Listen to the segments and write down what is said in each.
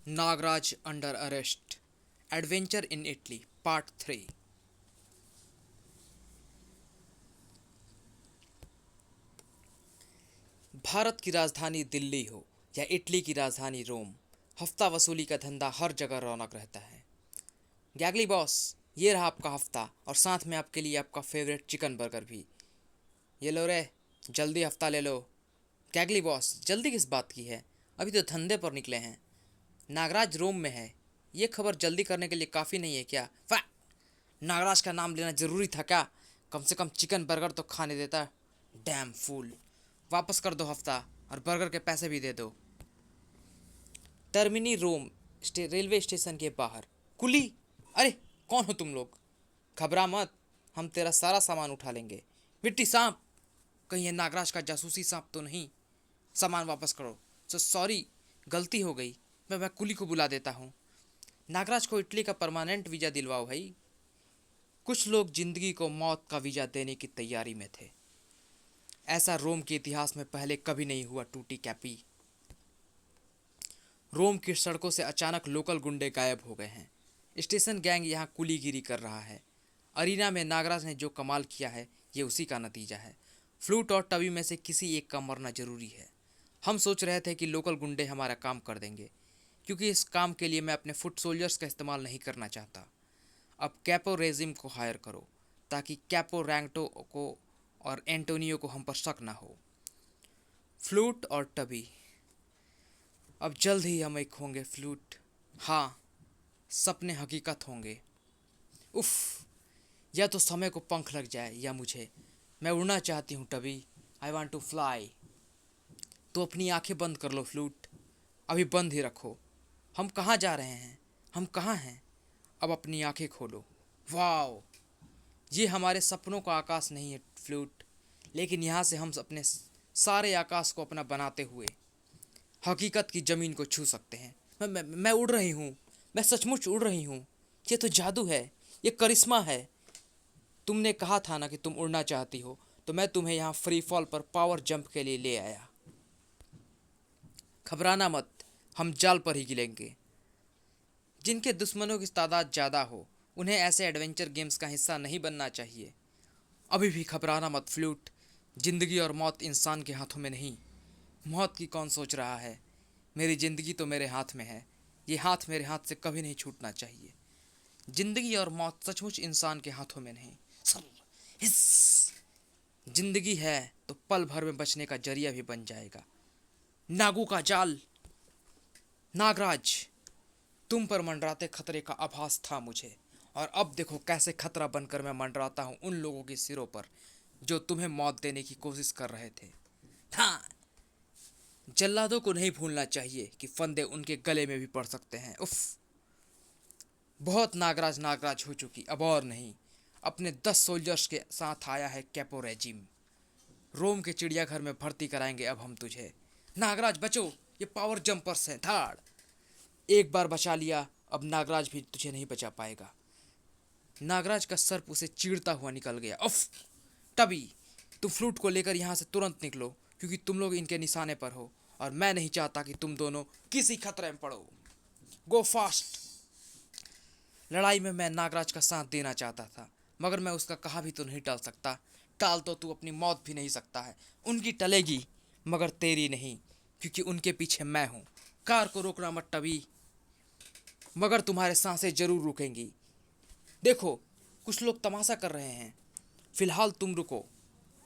Nagraj under arrest, adventure in Italy, part 3। Bharat की राजधानी दिल्ली हो या इटली की राजधानी रोम, हफ्ता वसूली का धंधा हर जगह रौनक रहता है। गैगली बॉस, ये रहा आपका हफ्ता और साथ में आपके लिए आपका फेवरेट चिकन बर्गर भी। ये लो रे, जल्दी हफ्ता ले लो। गैगली बॉस, जल्दी किस बात की है? अभी तो धंधे पर निकले हैं। नागराज रोम में है, ये खबर जल्दी करने के लिए काफ़ी नहीं है क्या? वाह, नागराज का नाम लेना जरूरी था क्या? कम से कम चिकन बर्गर तो खाने देता। डैम फूल। वापस कर दो हफ्ता और बर्गर के पैसे भी दे दो। टर्मिनी रोम रेलवे स्टेशन के बाहर। कुली, अरे कौन हो तुम लोग? घबरा मत, हम तेरा सारा सामान उठा लेंगे। मिट्टी सांप, कहीं ये नागराज का जासूसी सांप तो नहीं? सामान वापस करो। सॉरी, गलती हो गई। मैं कुली को बुला देता हूँ। नागराज को इटली का परमानेंट वीज़ा दिलवाओ भाई। कुछ लोग जिंदगी को मौत का वीज़ा देने की तैयारी में थे। ऐसा रोम के इतिहास में पहले कभी नहीं हुआ। टूटी कैपी। रोम की सड़कों से अचानक लोकल गुंडे गायब हो गए हैं। स्टेशन गैंग यहाँ कुलीगिरी कर रहा है। अरीना में नागराज ने जो कमाल किया है, ये उसी का नतीजा है। फ्लूट और टबी में से किसी एक का मरना जरूरी है। हम सोच रहे थे कि लोकल गुंडे हमारा काम कर देंगे, क्योंकि इस काम के लिए मैं अपने फुट सोल्जर्स का इस्तेमाल नहीं करना चाहता। अब कैपो रेजिम को हायर करो, ताकि कैपो रैंगटो को और एंटोनियो को हम पर शक ना हो। फ्लूट और टबी, अब जल्द ही हम एक होंगे फ्लूट। हाँ, सपने हकीकत होंगे। उफ, या तो समय को पंख लग जाए या मुझे। मैं उड़ना चाहती हूँ टबी। I want to fly. तो अपनी आंखें बंद कर लो फ्लूट, अभी बंद ही रखो। हम कहाँ जा रहे हैं? हम कहाँ हैं? अब अपनी आंखें खोलो। वाओ, ये हमारे सपनों का आकाश नहीं है फ्लूट, लेकिन यहाँ से हम अपने सारे आकाश को अपना बनाते हुए हकीकत की ज़मीन को छू सकते हैं। मैं उड़ रही हूँ। मैं सचमुच उड़ रही हूँ। ये तो जादू है, ये करिश्मा है। तुमने कहा था ना कि तुम उड़ना चाहती हो, तो मैं तुम्हें यहाँ फ्री फॉल पर पावर जंप के लिए ले आया। घबराना मत, हम जाल पर ही गिरेंगे। जिनके दुश्मनों की तादाद ज़्यादा हो, उन्हें ऐसे एडवेंचर गेम्स का हिस्सा नहीं बनना चाहिए। अभी भी घबराना मत फ्लूट। जिंदगी और मौत इंसान के हाथों में नहीं। मौत की कौन सोच रहा है? मेरी ज़िंदगी तो मेरे हाथ में है। ये हाथ मेरे हाथ से कभी नहीं छूटना चाहिए। जिंदगी और मौत सचमुच इंसान के हाथों में नहीं। सर, हिस। जिंदगी है तो पल भर में बचने का जरिया भी बन जाएगा। नागू का जाल। नागराज, तुम पर मंडराते खतरे का आभास था मुझे, और अब देखो कैसे खतरा बनकर मैं मंडराता हूँ उन लोगों के सिरों पर जो तुम्हें मौत देने की कोशिश कर रहे थे। हाँ, जल्लादों को नहीं भूलना चाहिए कि फंदे उनके गले में भी पड़ सकते हैं। उफ, बहुत नागराज नागराज हो चुकी, अब और नहीं। अपने 10 सोल्जर्स के साथ आया है कैपो रेजिम। रोम के चिड़ियाघर में भर्ती कराएंगे अब हम तुझे। नागराज बचो, ये पावर जंपर्स हैं। धाड़। एक बार बचा लिया, अब नागराज भी तुझे नहीं बचा पाएगा। नागराज का सर्प उसे चीरता हुआ निकल गया। उफ, तभी तुम फ्लूट को लेकर यहाँ से तुरंत निकलो, क्योंकि तुम लोग इनके निशाने पर हो और मैं नहीं चाहता कि तुम दोनों किसी खतरे में पड़ो। गो फास्ट। लड़ाई में मैं नागराज का साथ देना चाहता था, मगर मैं उसका कहा भी तो नहीं टाल सकता। टाल तो तू अपनी मौत भी नहीं सकता है। उनकी टलेगी, मगर तेरी नहीं, क्योंकि उनके पीछे मैं हूँ। कार को रोकना मत टबी, मगर तुम्हारे सांसें जरूर रुकेंगी। देखो, कुछ लोग तमाशा कर रहे हैं। फिलहाल तुम रुको,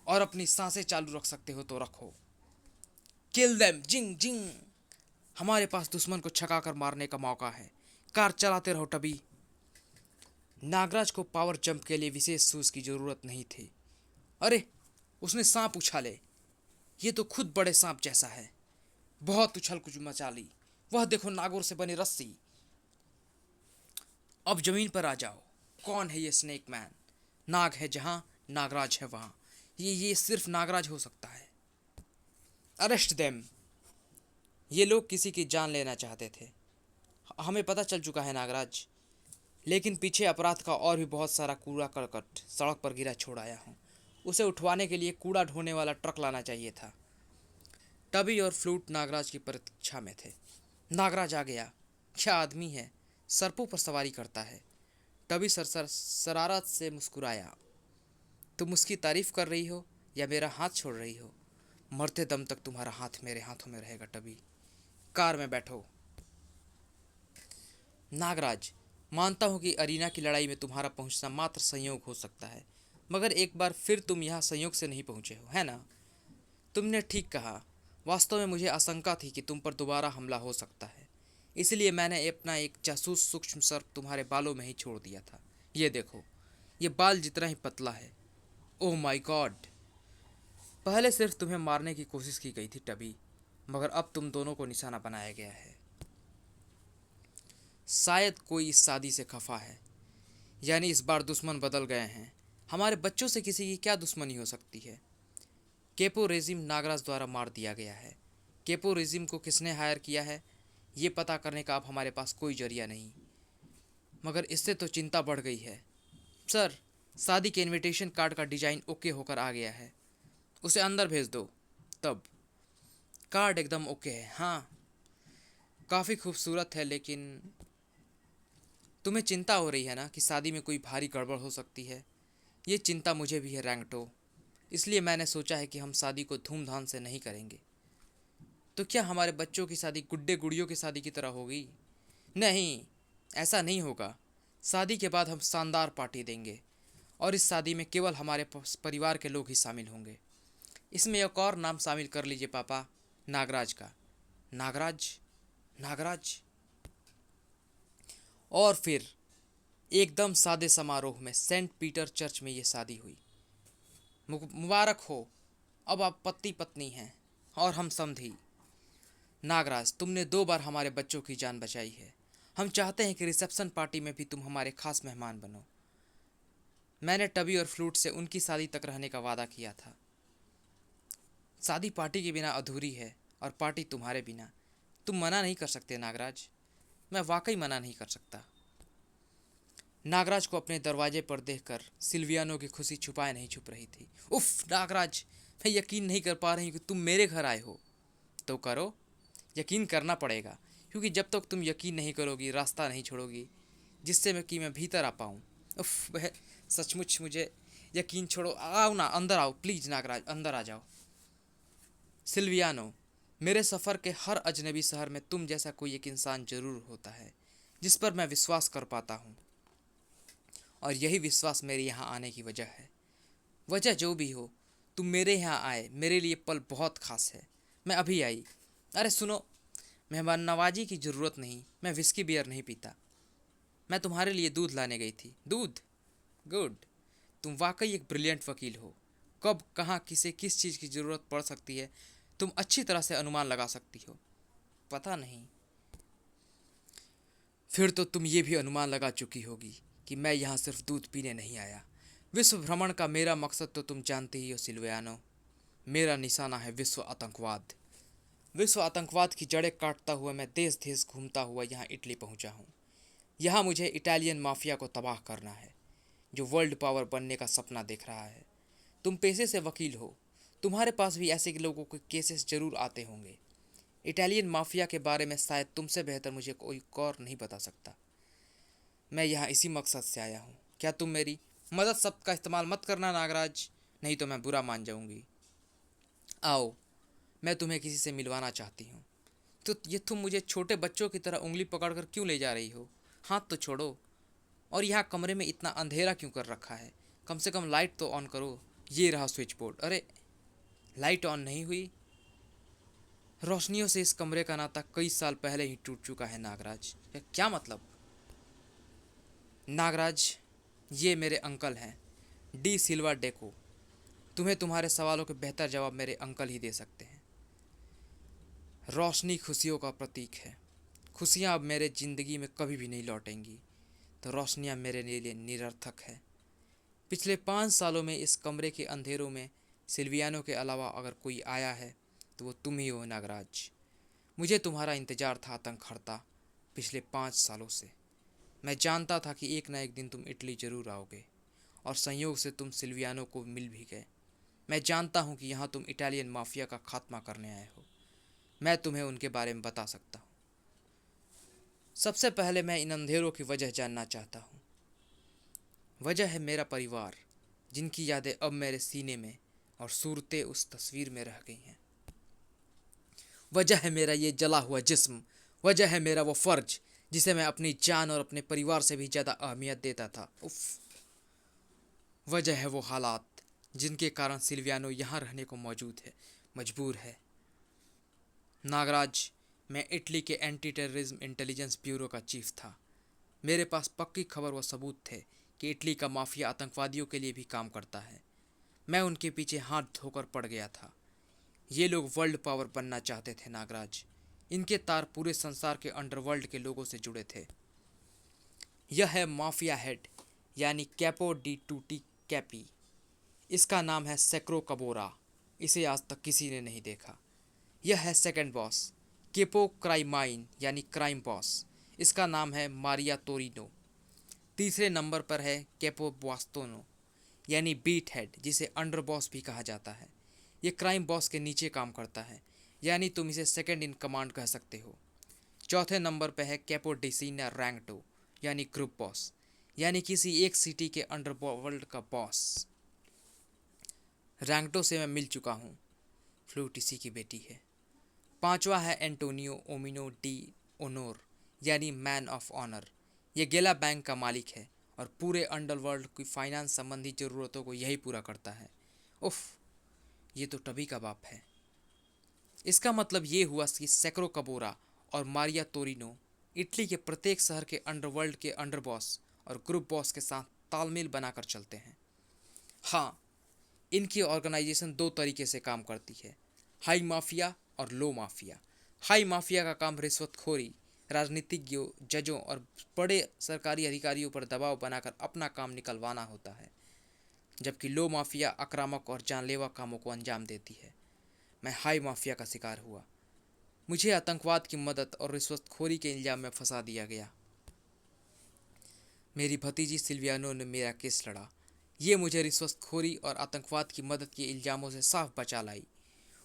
और अपनी सांसें चालू रख सकते हो तो रखो। किल देम, जिंग जिंग। हमारे पास दुश्मन को छकाकर मारने का मौका है। कार चलाते रहो टबी। नागराज को पावर जंप के लिए विशेष शूज की जरूरत नहीं थी। अरे, उसने सांप उछाले। ये तो खुद बड़े सांप जैसा है। बहुत उछल कुछ मचा ली। वह देखो, नागौर से बनी रस्सी। अब जमीन पर आ जाओ। कौन है ये स्नेक मैन? नाग है जहां, नागराज है वहां। ये सिर्फ नागराज हो सकता है। Arrest them. ये लोग किसी की जान लेना चाहते थे। हमें पता चल चुका है नागराज, लेकिन पीछे अपराध का और भी बहुत सारा कूड़ा करकट सड़क पर गिरा छोड़ आया हूँ। उसे उठवाने के लिए कूड़ा ढोने वाला ट्रक लाना चाहिए था। टबी और फ्लूट नागराज की प्रतीक्षा में थे। नागराज आ गया। क्या आदमी है, सर्पों पर सवारी करता है। टबी शरारत से मुस्कुराया। तुम उसकी तारीफ कर रही हो या मेरा हाथ छोड़ रही हो? मरते दम तक तुम्हारा हाथ मेरे हाथों में रहेगा टबी। कार में बैठो। नागराज, मानता हूं कि अरीना की लड़ाई में तुम्हारा पहुंचना मात्र संयोग हो सकता है, मगर एक बार फिर तुम यहाँ संयोग से नहीं पहुंचे हो, है ना? तुमने ठीक कहा। वास्तव में मुझे आशंका थी कि तुम पर दोबारा हमला हो सकता है, इसलिए मैंने अपना एक जासूस सूक्ष्म सर्प तुम्हारे बालों में ही छोड़ दिया था। ये देखो, ये बाल जितना ही पतला है। Oh my God! पहले सिर्फ तुम्हें मारने की कोशिश की गई थी टबी, मगर अब तुम दोनों को निशाना बनाया गया है। शायद कोई इस शादी से खफा है, यानी इस बार दुश्मन बदल गए हैं। हमारे बच्चों से किसी की क्या दुश्मनी हो सकती है? केपो रेजिम नागराज द्वारा मार दिया गया है। केपो रेजिम को किसने हायर किया है, ये पता करने का अब हमारे पास कोई जरिया नहीं, मगर इससे तो चिंता बढ़ गई है। सर, शादी के इनविटेशन कार्ड का डिजाइन ओके होकर आ गया है, उसे अंदर भेज दो। तब कार्ड एकदम ओके है। हाँ, काफ़ी खूबसूरत है, लेकिन तुम्हें चिंता हो रही है ना कि शादी में कोई भारी गड़बड़ हो सकती है। ये चिंता मुझे भी है रैंगटो, इसलिए मैंने सोचा है कि हम शादी को धूमधाम से नहीं करेंगे। तो क्या हमारे बच्चों की शादी गुड्डे गुड़ियों की शादी की तरह होगी? नहीं, ऐसा नहीं होगा। शादी के बाद हम शानदार पार्टी देंगे, और इस शादी में केवल हमारे परिवार के लोग ही शामिल होंगे। इसमें एक और नाम शामिल कर लीजिए पापा, नागराज का। नागराज? नागराज? और फिर एकदम सादे समारोह में सेंट पीटर चर्च में ये शादी हुई। मुबारक हो, अब आप पति पत्नी हैं और हम समधी। नागराज, तुमने 2 बार हमारे बच्चों की जान बचाई है। हम चाहते हैं कि रिसेप्शन पार्टी में भी तुम हमारे खास मेहमान बनो। मैंने टबी और फ्लूट से उनकी शादी तक रहने का वादा किया था। शादी पार्टी के बिना अधूरी है, और पार्टी तुम्हारे बिना। तुम मना नहीं कर सकते नागराज। मैं वाकई मना नहीं कर सकता। नागराज को अपने दरवाजे पर देखकर सिल्वियानो की खुशी छुपाए नहीं छुप रही थी। उफ नागराज, मैं यकीन नहीं कर पा रही हूँ कि तुम मेरे घर आए हो। तो करो, यकीन करना पड़ेगा, क्योंकि जब तक तुम यकीन नहीं करोगी, रास्ता नहीं छोड़ोगी जिससे मैं भीतर आ पाऊँ। उफ, वह सचमुच मुझे यकीन छोड़ो। आओ ना, अंदर आओ प्लीज़ नागराज, अंदर आ जाओ। सिल्वियानो, मेरे सफ़र के हर अजनबी शहर में तुम जैसा कोई एक इंसान ज़रूर होता है जिस पर मैं विश्वास कर पाता हूँ, और यही विश्वास मेरे यहाँ आने की वजह है। वजह जो भी हो, तुम मेरे यहाँ आए, मेरे लिए पल बहुत खास है। मैं अभी आई। अरे सुनो, मेहमान नवाजी की ज़रूरत नहीं, मैं विस्की बियर नहीं पीता। मैं तुम्हारे लिए दूध लाने गई थी। दूध? गुड। तुम वाकई एक ब्रिलियंट वकील हो। कब कहाँ किसे किस चीज़ की ज़रूरत पड़ सकती है तुम अच्छी तरह से अनुमान लगा सकती हो। पता नहीं, फिर तो तुम ये भी अनुमान लगा चुकी होगी कि मैं यहाँ सिर्फ दूध पीने नहीं आया। विश्व भ्रमण का मेरा मकसद तो तुम जानते ही हो सिल्वियानो। मेरा निशाना है विश्व आतंकवाद। विश्व आतंकवाद की जड़ें काटता हुआ मैं देश देश घूमता हुआ यहाँ इटली पहुँचा हूँ। यहाँ मुझे इटालियन माफिया को तबाह करना है, जो वर्ल्ड पावर बनने का सपना देख रहा है। तुम पेशे से वकील हो, तुम्हारे पास भी ऐसे लोगों के केसेस जरूर आते होंगे। इटालियन माफिया के बारे में शायद तुमसे बेहतर मुझे कोई और नहीं बता सकता। मैं यहाँ इसी मकसद से आया हूँ। क्या तुम मेरी मदद शब्द का इस्तेमाल मत करना नागराज, नहीं तो मैं बुरा मान जाऊँगी। आओ, मैं तुम्हें किसी से मिलवाना चाहती हूँ। तो ये तुम मुझे छोटे बच्चों की तरह उंगली पकड़कर क्यों ले जा रही हो? हाथ तो छोड़ो। और यहाँ कमरे में इतना अंधेरा क्यों कर रखा है? कम से कम लाइट तो ऑन करो। ये रहा स्विच बोर्ड। अरे, लाइट ऑन नहीं हुई। रोशनियों से इस कमरे का नाता कई साल पहले ही टूट चुका है नागराज। क्या मतलब? नागराज, ये मेरे अंकल हैं, डी सिल्वा डेको। तुम्हें तुम्हारे सवालों के बेहतर जवाब मेरे अंकल ही दे सकते हैं। रोशनी खुशियों का प्रतीक है। खुशियाँ अब मेरे ज़िंदगी में कभी भी नहीं लौटेंगी, तो रोशनियाँ मेरे लिए निरर्थक है। पिछले 5 सालों में इस कमरे के अंधेरों में सिल्वियानो के अलावा अगर कोई आया है तो वो तुम ही हो नागराज। मुझे तुम्हारा इंतज़ार था आतंकहर्ता, पिछले 5 सालों से। मैं जानता था कि एक न एक दिन तुम इटली ज़रूर आओगे, और संयोग से तुम सिल्वियानो को मिल भी गए। मैं जानता हूँ कि यहाँ तुम इटालियन माफिया का खात्मा करने आए हो। मैं तुम्हें उनके बारे में बता सकता हूँ। सबसे पहले मैं इन अंधेरों की वजह जानना चाहता हूँ। वजह है मेरा परिवार, जिनकी यादें अब मेरे सीने में और सूरतें उस तस्वीर में रह गई हैं। वजह है मेरा ये जला हुआ जिस्म। वजह है मेरा वो फर्ज जिसे मैं अपनी जान और अपने परिवार से भी ज़्यादा अहमियत देता था। उफ। वजह है वो हालात जिनके कारण सिल्वियानो यहाँ रहने को मजबूर है। नागराज, मैं इटली के एंटी टेररिज्म इंटेलिजेंस ब्यूरो का चीफ था। मेरे पास पक्की खबर व सबूत थे कि इटली का माफिया आतंकवादियों के लिए भी काम करता है। मैं उनके पीछे हाथ धोकर पड़ गया था। ये लोग वर्ल्ड पावर बनना चाहते थे नागराज। इनके तार पूरे संसार के अंडरवर्ल्ड के लोगों से जुड़े थे। यह है माफिया हेड, यानी कैपो डी टूटी कैपी। इसका नाम है सेक्रो कबोरा। इसे आज तक किसी ने नहीं देखा। यह है सेकंड बॉस, केपो क्राइमाइन, यानी क्राइम बॉस। इसका नाम है मारिया तोरिनो। तीसरे नंबर पर है कैपो बास्तोनो, यानी बीट हेड, जिसे अंडर बॉस भी कहा जाता है। ये क्राइम बॉस के नीचे काम करता है, यानी तुम इसे सेकंड इन कमांड कह सकते हो। चौथे नंबर पर है कैपो डिसीना रैंगटो, यानी ग्रुप बॉस, यानी किसी एक सिटी के अंडरवर्ल्ड का बॉस। रैंगटो से मैं मिल चुका हूँ, फ्लूट इसी की बेटी है। पांचवा है एंटोनियो ओमिनो डी ओनोर, यानी मैन ऑफ ऑनर। यह गेला बैंक का मालिक है और पूरे अंडरवर्ल्ड की फाइनेंस संबंधी ज़रूरतों को यही पूरा करता है। उफ, ये तो टबी का बाप है। इसका मतलब ये हुआ कि सेक्रो कबोरा और मारिया तोरिनो इटली के प्रत्येक शहर के अंडरवर्ल्ड के अंडर बॉस और ग्रुप बॉस के साथ तालमेल बनाकर चलते हैं। हाँ, इनकी ऑर्गेनाइजेशन दो तरीके से काम करती है, हाई माफिया और लो माफिया। हाई माफिया का काम रिश्वतखोरी, राजनीतिज्ञों, जजों और बड़े सरकारी अधिकारियों पर दबाव बनाकर अपना काम निकलवाना होता है, जबकि लो माफिया आक्रामक और जानलेवा कामों को अंजाम देती है। मैं हाई माफिया का शिकार हुआ। मुझे आतंकवाद की मदद और रिश्वतखोरी के इल्ज़ाम में फंसा दिया गया। मेरी भतीजी सिल्वियानो ने मेरा केस लड़ा। ये मुझे रिश्वतखोरी और आतंकवाद की मदद के इल्ज़ामों से साफ बचा लाई।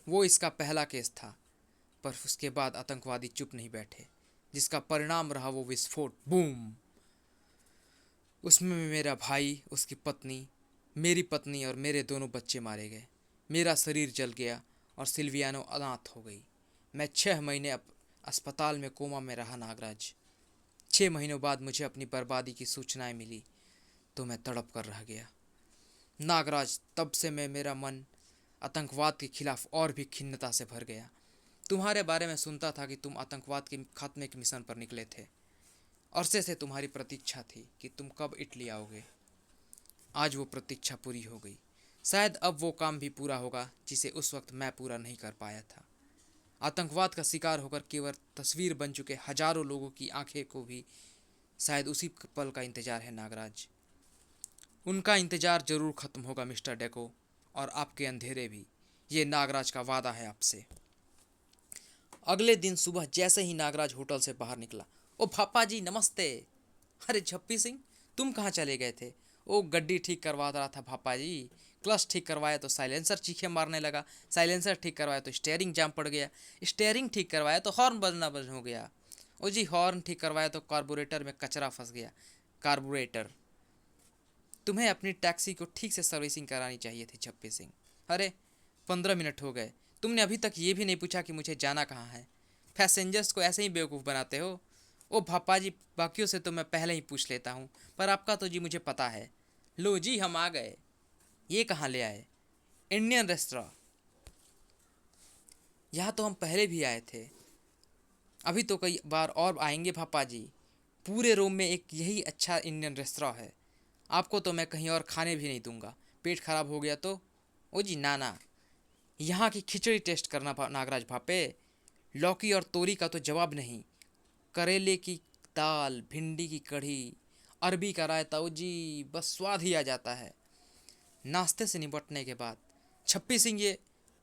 वो इसका पहला केस था, पर उसके बाद आतंकवादी चुप नहीं बैठे, जिसका परिणाम रहा वो विस्फोट, बूम। उसमें मेरा भाई, उसकी पत्नी, मेरी पत्नी और मेरे दोनों बच्चे मारे गए। मेरा शरीर जल गया और सिल्वियानो अनाथ हो गई। मैं 6 महीने अस्पताल में कोमा में रहा नागराज। 6 महीनों बाद मुझे अपनी बर्बादी की सूचनाएं मिली तो मैं तड़प कर रह गया नागराज। तब से मेरा मन आतंकवाद के खिलाफ और भी खिन्नता से भर गया। तुम्हारे बारे में सुनता था कि तुम आतंकवाद के खात्मे के मिशन पर निकले थे। अरसे से तुम्हारी प्रतीक्षा थी कि तुम कब इटली आओगे। आज वो प्रतीक्षा पूरी हो गई। शायद अब वो काम भी पूरा होगा जिसे उस वक्त मैं पूरा नहीं कर पाया था। आतंकवाद का शिकार होकर केवल तस्वीर बन चुके हजारों लोगों की आंखें को भी शायद उसी पल का इंतजार है नागराज। उनका इंतजार जरूर खत्म होगा मिस्टर डेको, और आपके अंधेरे भी। ये नागराज का वादा है आपसे। अगले दिन सुबह जैसे ही नागराज होटल से बाहर निकला, ओ पापा जी नमस्ते। अरे झप्पी सिंह, तुम कहाँ चले गए थे? ओ गड्डी ठीक करवा रहा था पापा जी। क्लच ठीक करवाया तो साइलेंसर चीखे मारने लगा, साइलेंसर ठीक करवाया तो स्टेयरिंग जाम पड़ गया, स्टेयरिंग ठीक करवाया तो हॉर्न बजना बंद हो गया। ओ जी हॉर्न ठीक करवाया तो कार्बोरेटर में कचरा फंस गया। कार्बोरेटर, तुम्हें अपनी टैक्सी को ठीक से सर्विसिंग करानी चाहिए थी झप्पी सिंह। अरे 15 मिनट हो गए, तुमने अभी तक ये भी नहीं पूछा कि मुझे जाना कहाँ है। पैसेंजर्स को ऐसे ही बेवकूफ़ बनाते हो। ओ भापा जी, बाकियों से तो मैं पहले ही पूछ लेता हूँ, पर आपका तो जी मुझे पता है। लो जी, हम आ गए। ये कहाँ ले आए? Indian restaurant. यहाँ तो हम पहले भी आए थे, अभी तो कई बार और आएंगे भापा जी। पूरे रोम में एक यही अच्छा इंडियन रेस्टोरेंट है। आपको तो मैं कहीं और खाने भी नहीं दूंगा, पेट खराब हो गया तो। ओ जी नाना, यहाँ की खिचड़ी टेस्ट करना नागराज भापे। लौकी और तोरी का तो जवाब नहीं। करेले की दाल, भिंडी की कढ़ी, अरबी का रायता, ओ जी बस स्वाद ही आ जाता है। नाश्ते से निपटने के बाद छप्पी सिंह, ये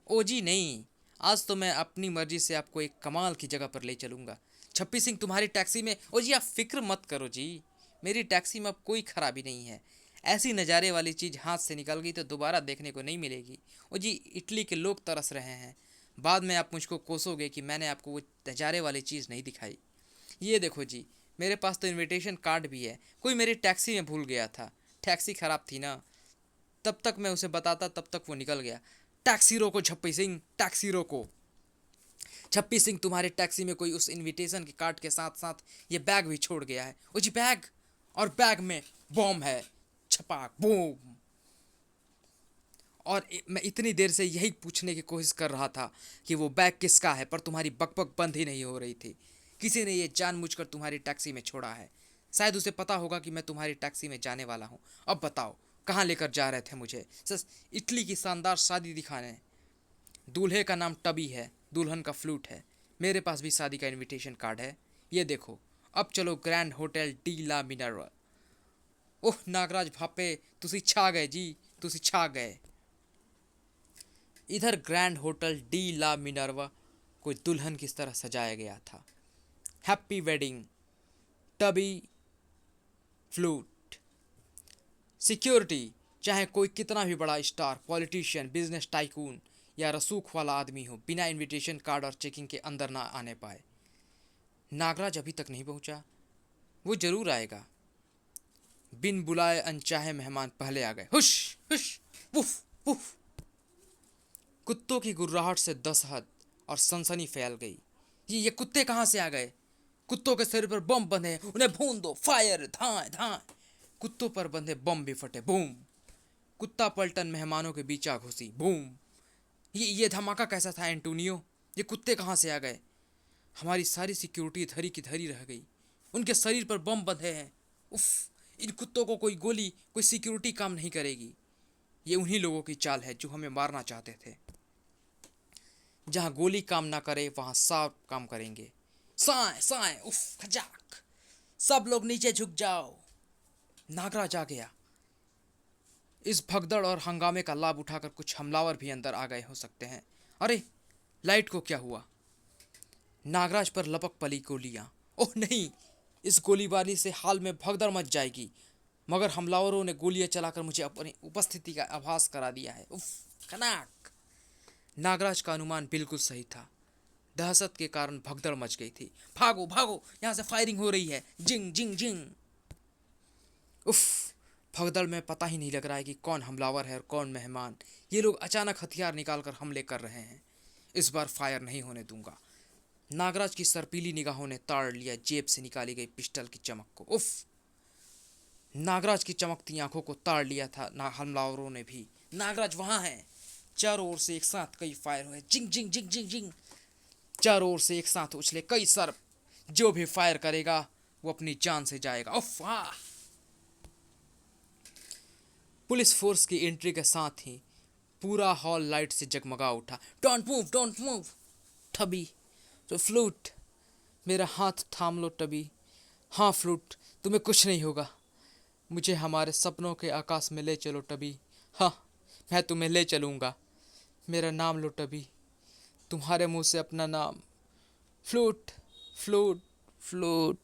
ओ जी नहीं, आज तो मैं अपनी मर्जी से आपको एक कमाल की जगह पर ले चलूँगा। छप्पी सिंह, तुम्हारी टैक्सी में, ओ जी आप फिक्र मत करो जी, मेरी टैक्सी में अब कोई खराबी नहीं है। ऐसी नज़ारे वाली चीज़ हाथ से निकल गई तो दोबारा देखने को नहीं मिलेगी। ओ जी, इटली के लोग तरस रहे हैं। बाद में आप मुझको कोसोगे कि मैंने आपको वो नज़ारे वाली चीज़ नहीं दिखाई। ये देखो जी, मेरे पास तो इनविटेशन कार्ड भी है, कोई मेरी टैक्सी में भूल गया था। टैक्सी खराब थी ना, तब तक मैं उसे बताता तब तक वो निकल गया। टैक्सी रोको छप्पी सिंह, टैक्सी रोको। छप्पी सिंह, तुम्हारे टैक्सी में कोई उस इनविटेशन के कार्ड के साथ साथ ये बैग भी छोड़ गया है। ओ जी बैग, और बैग में बॉम्ब है, छपाक बूम। और मैं इतनी देर से यही पूछने की कोशिश कर रहा था कि वो बैग किसका है, पर तुम्हारी बकबक बंद ही नहीं हो रही थी। किसी ने ये जानबूझकर तुम्हारी टैक्सी में छोड़ा है। शायद उसे पता होगा कि मैं तुम्हारी टैक्सी में जाने वाला हूँ। अब बताओ कहाँ लेकर जा रहे थे मुझे? सस इटली की शानदार शादी दिखाने। दूल्हे का नाम टबी है, दुल्हन का फ्लूट है। मेरे पास भी शादी का इनविटेशन कार्ड है, ये देखो। अब चलो ग्रैंड होटल डी ला मिनर्वा। ओह नागराज भापे, तुसी छा गए जी, तुसी छा गए। इधर ग्रैंड होटल डी ला मिनर्वा को दुल्हन की तरह सजाया गया था। Happy wedding tabby flute. Security, चाहे कोई कितना भी बड़ा स्टार, पॉलिटिशियन, बिजनेस टाइकून या रसूख वाला आदमी हो, बिना इनविटेशन कार्ड और चेकिंग के अंदर ना आने पाए। नागराज अभी तक नहीं पहुंचा, वो जरूर आएगा। बिन बुलाए अनचाहे मेहमान पहले आ गए। हुश हुश, उफ उफ। कुत्तों की गुर्राहट से दस्तहत और सनसनी फैल गई। ये कुत्ते कहाँ से आ गए? कुत्तों के सिर पर बम बंधे हैं, उन्हें भून दो, फायर, धाए धाए। कुत्तों पर बंधे बम भी फटे, बूम। कुत्ता पलटन मेहमानों के बीच आ घुसी, बूम। ये धमाका कैसा था एंटोनियो? ये कुत्ते कहाँ से आ गए? हमारी सारी सिक्योरिटी धरी की धरी रह गई। उनके शरीर पर बम बंधे हैं। उफ, इन कुत्तों को कोई गोली, कोई सिक्योरिटी काम नहीं करेगी। ये उन्हीं लोगों की चाल है जो हमें मारना चाहते थे। जहाँ गोली काम ना करे वहाँ सांप काम करेंगे। साए साए, उफ, खजाक। सब लोग नीचे झुक जाओ। नागराज आ गया। इस भगदड़ और हंगामे का लाभ उठाकर कुछ हमलावर भी अंदर आ गए हो सकते हैं। अरे लाइट को क्या हुआ? नागराज पर लपक पली गोलियां। ओह नहीं, इस गोलीबारी से हाल में भगदड़ मच जाएगी। मगर हमलावरों ने गोलियां चलाकर मुझे अपनी उपस्थिति का आभास करा दिया है। उफ, खनाक। नागराज का अनुमान बिल्कुल सही था। दहशत के कारण भगदड़ मच गई थी। भागो भागो, यहाँ से फायरिंग हो रही है, जिंग जिंग जिंग। उफ, भगदड़ में पता ही नहीं लग रहा है कि कौन हमलावर है और कौन मेहमान। ये लोग अचानक हथियार निकालकर हमले कर रहे हैं। इस बार फायर नहीं होने दूंगा। नागराज की सर्पीली निगाहों ने ताड़ लिया जेब से निकाली गई पिस्टल की चमक को। उफ, नागराज की चमकती आंखों को ताड़ लिया था हमलावरों ने भी। नागराज वहां है। चारों ओर से एक साथ कई फायर हुए, जिंग जिंग जिंग जिंग जिंग। चारों ओर से एक साथ उछले कई सर्प। जो भी फायर करेगा वो अपनी जान से जाएगा। उफ, वाह। पुलिस फोर्स की एंट्री के साथ ही पूरा हॉल लाइट से जगमगा उठा। Don't move, don't move. Tabby, तो फ्लूट, मेरा हाथ थाम लो टबी। हाँ फ्लूट, तुम्हें कुछ नहीं होगा। मुझे हमारे सपनों के आकाश में ले चलो टबी। हाँ, मैं तुम्हें ले चलूँगा। मेरा नाम लो टबी, तुम्हारे मुंह से अपना नाम। Flute flute flute.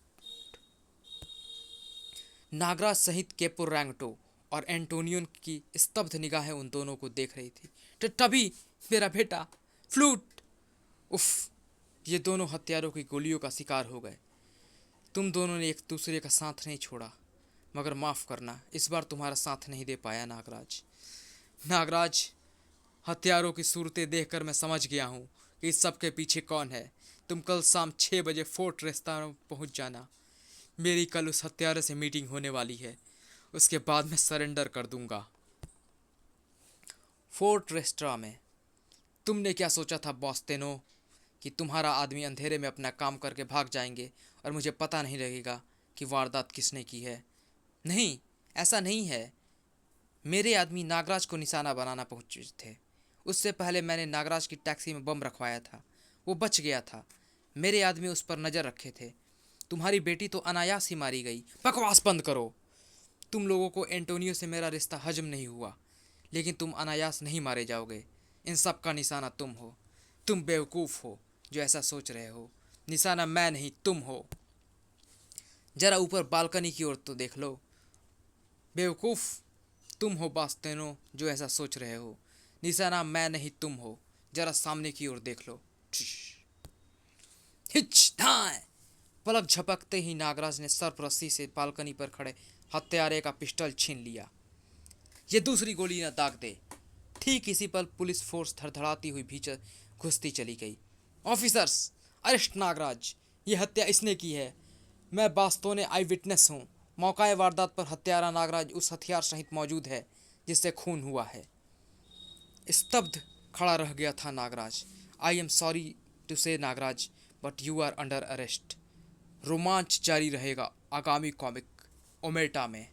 नागराज सहित केपुर रैंगटो और एंटोनियन की स्तब्ध निगाहें उन दोनों को देख रही थी। टबी, मेरा बेटा, फ्लूट। उफ, ये दोनों हत्यारों की गोलियों का शिकार हो गए। तुम दोनों ने एक दूसरे का साथ नहीं छोड़ा, मगर माफ़ करना, इस बार तुम्हारा साथ नहीं दे पाया नागराज। नागराज, हत्यारों की सूरतें देखकर मैं समझ गया हूँ कि इस सब के पीछे कौन है। तुम कल शाम 6 बजे फोर्ट रेस्ता पहुँच जाना। मेरी कल उस हत्यारे से मीटिंग होने वाली है, उसके बाद मैं सरेंडर कर दूंगा। फोर्ट रेस्ट्रा में तुमने क्या सोचा था बॉस्तेनो, कि तुम्हारा आदमी अंधेरे में अपना काम करके भाग जाएंगे और मुझे पता नहीं लगेगा कि वारदात किसने की है? नहीं, ऐसा नहीं है। मेरे आदमी नागराज को निशाना बनाना पहुंचे थे। उससे पहले मैंने नागराज की टैक्सी में बम रखवाया था, वो बच गया था। मेरे आदमी उस पर नज़र रखे थे। तुम्हारी बेटी तो अनायास ही मारी गई। बकवास बंद करो। तुम लोगों को एंटोनियो से मेरा रिश्ता हजम नहीं हुआ, लेकिन तुम अनायास नहीं मारे जाओगे। इन सब का निशाना तुम हो। तुम बेवकूफ़ हो जो ऐसा सोच रहे हो। निशाना मैं नहीं, तुम हो। जरा ऊपर बालकनी की ओर तो देख लो। बेवकूफ़, तुम हो बास्तेनो जो ऐसा सोच रहे हो। निशाना मैं नहीं, तुम हो। जरा सामने की ओर देख लो। हिच धाए, पलक झपकते ही नागराज ने सरपरस्ती से बालकनी पर खड़े हत्यारे का पिस्टल छीन लिया। ये दूसरी गोली न दाग दे। ठीक इसी पल पुलिस फोर्स धड़धड़ाती हुई भीतर घुसती चली गई। ऑफिसर्स, अरेस्ट नागराज, ये हत्या इसने की है। मैं बास्तोने आई विटनेस हूँ। मौकाए वारदात पर हत्यारा नागराज उस हथियार सहित मौजूद है जिससे खून हुआ है। स्तब्ध खड़ा रह गया था Nagraj. I am sorry to say Nagraj, but you are under arrest. रोमांच जारी रहेगा आगामी कॉमिक ओमेटा में।